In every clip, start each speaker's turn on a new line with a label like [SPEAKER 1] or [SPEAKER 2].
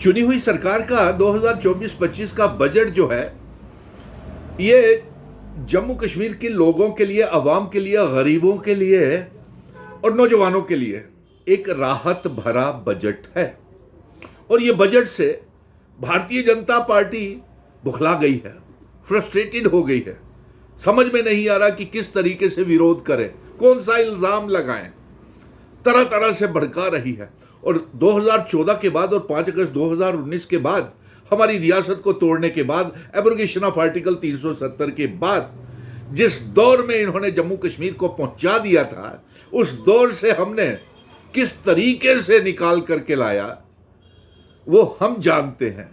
[SPEAKER 1] चुनी हुई सरकार का 2024-25 का बजट जो है, ये जम्मू कश्मीर के लोगों के लिए, अवाम के लिए, गरीबों के लिए और नौजवानों के लिए एक राहत भरा बजट है। और ये बजट से भारतीय जनता पार्टी बुखला गई है, फ्रस्ट्रेटेड हो गई है। समझ में नहीं आ रहा कि किस तरीके से विरोध करें, कौन सा इल्जाम लगाएं। तरह तरह से भड़का रही है। और 2014 के बाद और 5 अगस्त 2019 के बाद, हमारी रियासत को तोड़ने के बाद, एब्रोगेशन ऑफ आर्टिकल 370 के बाद जिस दौर में इन्होंने जम्मू कश्मीर को पहुंचा दिया था, उस दौर से हमने किस तरीके से निकाल करके लाया वो हम जानते हैं।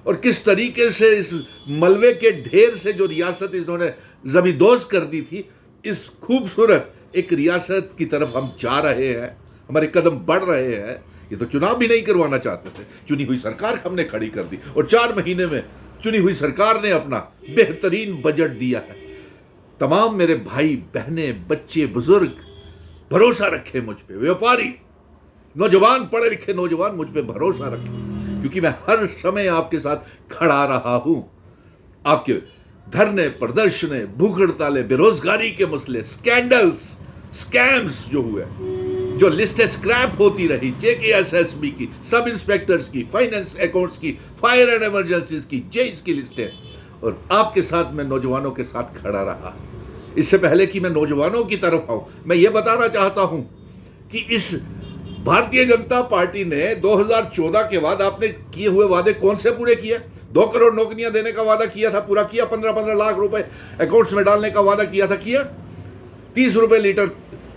[SPEAKER 1] और किस तरीके से इस मलबे के ढेर से जो रियासत इन्होंने ज़मींदोज़ कर दी थी, इस खूबसूरत एक रियासत की तरफ हम जा रहे हैं, हमारे कदम बढ़ रहे हैं। ये तो चुनाव भी नहीं करवाना चाहते थे, चुनी हुई सरकार हमने खड़ी कर दी और 4 महीने में चुनी हुई सरकार ने अपना बेहतरीन बजट दिया है। तमाम मेरे भाई बहनें, बच्चे, बुजुर्ग भरोसा रखे मुझ पे, व्यापारी, नौजवान, पढ़े लिखे नौजवान मुझ पे भरोसा रखे, क्योंकि मैं हर समय आपके साथ खड़ा रहा हूं। आपके धरने, प्रदर्शने, भूख हड़तालें, बेरोजगारी के मसले, स्कैंडल्स, स्कैम्स जो हुए, जो लिस्टें स्क्रैप होती रही, JKSSB की, सब इंस्पेक्टर्स की, फाइनेंस अकाउंट्स की, फायर एंड इमरजेंसीज की, जेल्स की लिस्टें, और आपके साथ मैं नौजवानों के साथ खड़ा रहा। इससे पहले कि मैं नौजवानों की तरफ आऊं, मैं ये बताना चाहता हूं कि इस भारतीय जनता पार्टी ने 2014 के बाद आपने किए हुए वादे कौन से पूरे किए? 2 करोड़ नौकरियां देने का वादा किया था, पूरा किया। 15-15 लाख रुपए अकाउंट्स में डालने का वादा किया था, किया। 30 रुपए लीटर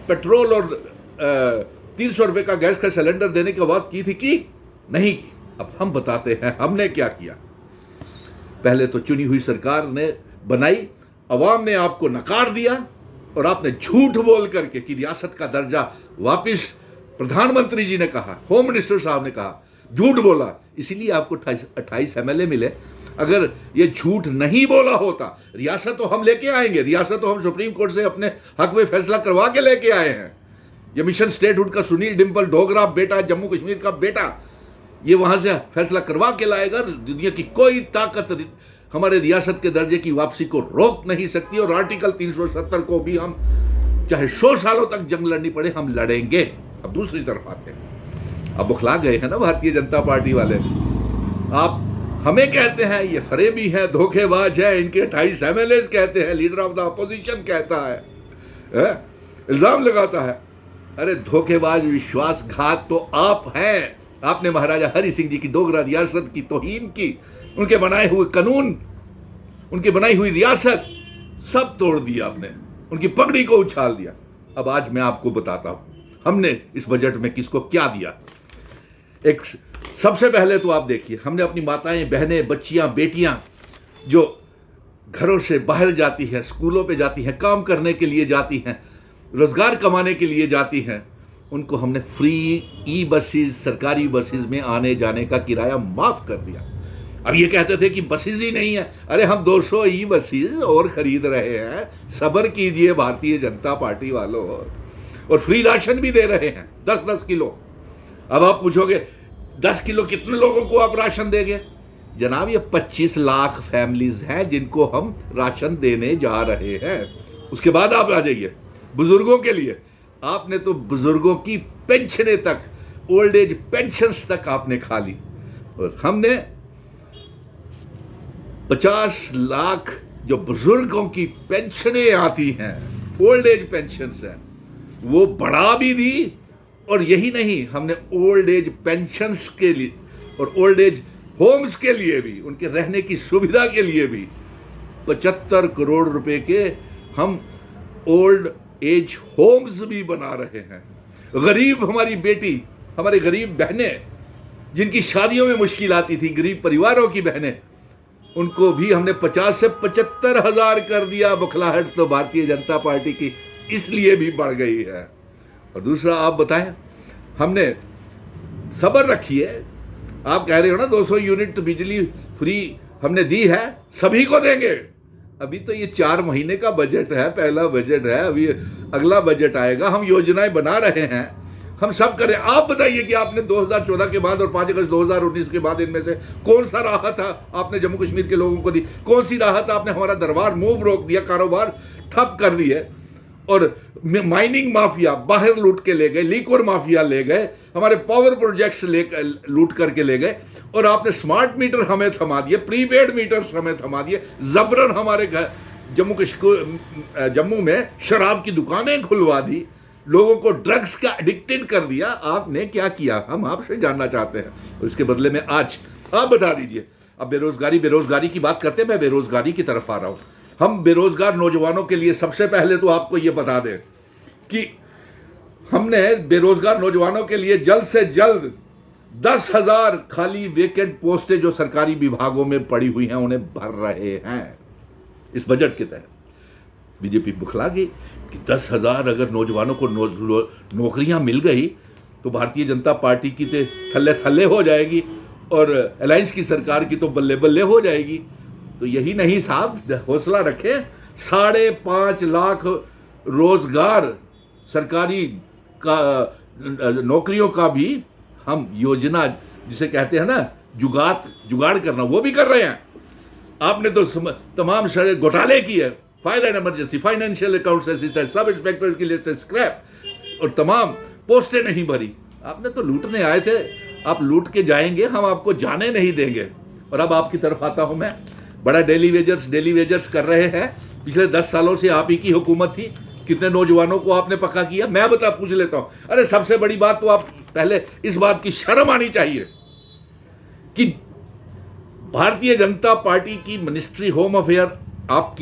[SPEAKER 1] पेट्रोल और 300 रुपए का गैस का सिलेंडर देने की बात की थी, की नहीं की। अब हम बताते हैं हमने क्या किया। पहले तो चुनी हुई सरकार ने बनाई, अवाम ने आपको नकार दिया और आपने झूठ बोल करके कि रियासत का दर्जा वापिस, प्रधानमंत्री जी ने कहा, होम मिनिस्टर साहब ने कहा, झूठ बोला, इसीलिए आपको 28 MLA मिले। अगर ये झूठ नहीं बोला होता, रियासत तो हम लेके आएंगे, रियासत तो हम सुप्रीम कोर्ट से अपने हक में फैसला करवा के लेके आए हैं। ये मिशन स्टेटहुड का सुनील डिंपल डोगरा बेटा, जम्मू कश्मीर का बेटा, ये वहां से फैसला करवा के लाएगा। दुनिया की कोई ताकत हमारे रियासत के दर्जे की वापसी को रोक नहीं सकती। और आर्टिकल 370 को भी हम चाहे 100 सालों तक जंग लड़नी पड़े, हम लड़ेंगे। अब दूसरी तरफ आते हैं, अब बुखला गए हैं ना भारतीय जनता पार्टी वाले। आप हमें कहते हैं ये फरेबी है, धोखेबाज है, इनके 28 MLAs कहते हैं, लीडर ऑफ द अपोजिशन कहता है, इल्जाम लगाता है। अरे धोखेबाज, विश्वासघात तो आप हैं। आपने महाराजा हरि सिंह जी की डोगरा रियासत की तौहीन की, उनके बनाए हुए कानून, उनकी बनाई हुई रियासत सब तोड़ दिया आपने, उनकी पगड़ी को उछाल दिया। अब आज मैं आपको बताता हूं हमने इस बजट में किसको क्या दिया। एक सबसे पहले तो आप देखिए, हमने अपनी माताएं, बहनें, बच्चियां, बेटियां जो घरों से बाहर जाती हैं, स्कूलों पे जाती हैं, काम करने के लिए जाती हैं, रोजगार कमाने के लिए जाती हैं, उनको हमने फ्री ई-बसेस, सरकारी बसेस में आने जाने का किराया माफ कर दिया। अब ये कहते थे कि बसेस ही नहीं है। अरे हम 200 ई-बसेस और खरीद रहे हैं, सब्र कीजिए भारतीय जनता पार्टी वालों। और फ्री राशन भी दे रहे हैं, 10-10 किलो। अब आप पूछोगे 10 किलो कितने लोगों को आप राशन देंगे? जनाब ये 25 लाख फैमिलीज हैं जिनको हम राशन देने जा रहे हैं। उसके बाद आप आ जाइए बुजुर्गों के लिए। आपने तो बुजुर्गों की पेंशनें तक, ओल्ड एज पेंशन्स तक आपने खा ली। और हमने 50 लाख जो बुजुर्गों की पेंशनें आती हैं, ओल्ड एज पेंशन्स हैं, वो बढ़ा भी दी। और यही नहीं, हमने ओल्ड एज पेंशन्स के लिए और ओल्ड एज होम्स के लिए भी, उनके रहने की सुविधा के लिए भी 75 करोड़ रुपए के हम ओल्ड एज होम्स भी बना रहे हैं। गरीब हमारी बेटी, हमारे गरीब बहनें जिनकी शादियों में मुश्किल आती थी, गरीब परिवारों की बहनें, उनको भी हमने 50 से 75 हजार कर दिया। बुखलाहट तो भारतीय जनता पार्टी की इसलिए भी बढ़ गई है। और दूसरा आप बताएं, हमने सब्र रखिए। आप कह रहे हो ना 200 यूनिट बिजली फ्री हमने दी है, सभी को देंगे। अभी तो ये 4 महीने का बजट है, पहला बजट है, अभी अगला बजट आएगा। हम योजनाएं बना रहे हैं, हम सब करें। आप बताइए कि आपने 2014 के बाद और 5 अगस्त 2019 के बाद इनमें से कौन सा राहत आपने जम्मू कश्मीर के लोगों को दी? कौन सी राहत आपने? हमारा दरबार मूव रोक दिया, कारोबार ठप कर दी है, और माइनिंग माफिया बाहर लूट के ले गए, लिक्वर माफिया ले गए, हमारे पावर प्रोजेक्ट्स लूट करके ले गए, और आपने स्मार्ट मीटर हमें थमा दिए, प्रीपेड मीटर्स हमें थमा दिए, जबरन हमारे घर जम्मू में शराब की दुकानें खुलवा दी, लोगों को ड्रग्स का एडिक्टेड कर दिया। आपने क्या किया? हम आपसे जानना चाहते हैं, और इसके बदले में आज आप बता दीजिए। अब बेरोजगारी की बात करते हैं, मैं बेरोजगारी की तरफ आ रहा हूं। हम बेरोजगार नौजवानों के लिए सबसे पहले तो आपको यह बता दें कि हमने बेरोजगार नौजवानों के लिए जल्द से जल्द 10,000 खाली वेकेंट पोस्टें जो सरकारी विभागों में पड़ी हुई हैं उन्हें भर रहे हैं इस बजट के तहत। बीजेपी बुखला गई कि 10,000 अगर नौजवानों को नौकरियां मिल गई तो भारतीय जनता पार्टी की तो थल्ले थल्ले हो जाएगी और अलायंस की सरकार की तो बल्ले बल्ले हो जाएगी। तो यही नहीं साहब, हौसला रखें। 5.5 लाख रोजगार सरकारी का नौकरियों का भी हम योजना, जिसे कहते हैं ना जुगाड़ करना, वो भी कर रहे हैं। आपने तो तमाम सारे घोटाले किए, fire and emergency, financial accounts assistant, sub inspector की लिस्ट स्क्रैप, और तमाम पोस्टें नहीं भरी। आपने तो लूटने आए थे, आप लूट के जाएंगे, हम आपको जाने नहीं देंगे। और अब आपकी तरफ आता हूं मैं। बड़ा डेली वेजर्स कर रहे हैं। पिछले 10 सालों से आप ही की हुकूमत थी, कितने नौजवानों को आपने पक्का किया? मैं पूछ लेता हूं। अरे सबसे बड़ी बात तो आप पहले इस बात की शर्म आनी चाहिए कि भारतीय जनता पार्टी की मिनिस्ट्री होम अफेयर आपकी